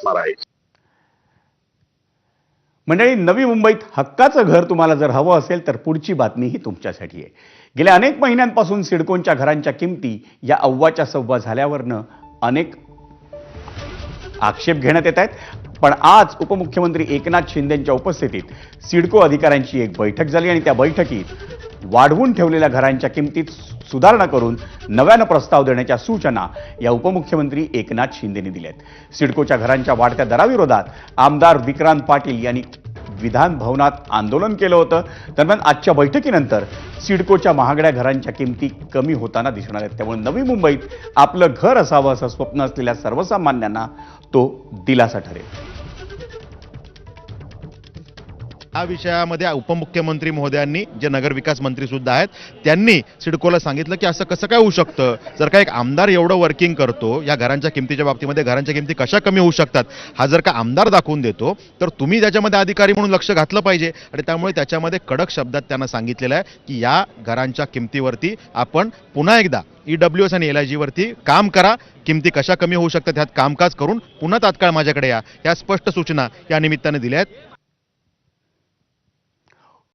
असणार आहे. मंडळी, नवी मुंबईत हक्काचं घर तुम्हाला जर हवं असेल तर पुढची बातमी ही तुमच्यासाठी आहे. गेल्या अनेक महिन्यांपासून सिडकोच्या घरांच्या किमती या अव्वाच्या सव्वा झाल्यावरनं अनेक आक्षेप घेण्यात येत आहेत. पण आज उपमुख्यमंत्री एकनाथ शिंदेंच्या उपस्थितीत सिडको अधिकाऱ्यांची एक बैठक झाली आणि त्या बैठकीत वाढवून ठेवलेल्या घरांच्या किमतीत सुधारणा करून नव्यानं प्रस्ताव देण्याच्या सूचना या उपमुख्यमंत्री एकनाथ शिंदेंनी दिल्यात. सिडकोच्या घरांच्या वाढत्या दराविरोधात आमदार विक्रांत पाटील यांनी विधान भवनात आंदोलन केलं होतं. दरम्यान आजच्या बैठकीनंतर सिडकोच्या महागड्या घरांच्या किमती कमी होताना दिसणार आहेत. त्यामुळे नवी मुंबईत आपलं घर असावं असं स्वप्न असलेल्या सर्वसामान्यांना तो दिलासा ठरेल. या विषयामध्ये उपमुख्यमंत्री महोदयांनी, जे नगरविकास मंत्री सुद्धा आहेत, त्यांनी सिडकोला सांगितलं की असं कसं काय होऊ शकतं. जर का एक आमदार एवढं वर्किंग करतो या घरांच्या किमतीच्या बाबतीमध्ये, घरांच्या किमती कशा कमी होऊ शकतात हा जर का आमदार दाखवून देतो, तर तुम्ही त्याच्यामध्ये अधिकारी म्हणून लक्ष घातलं पाहिजे. आणि त्यामुळे त्याच्यामध्ये कडक शब्दात त्यांना सांगितलेलं आहे की या घरांच्या किमतीवरती आपण पुन्हा एकदा EWS आणि LIG वरती काम करा. किमती कशा कमी होऊ शकतात ह्यात कामकाज करून पुन्हा तात्काळ माझ्याकडे या स्पष्ट सूचना या निमित्ताने दिल्या आहेत.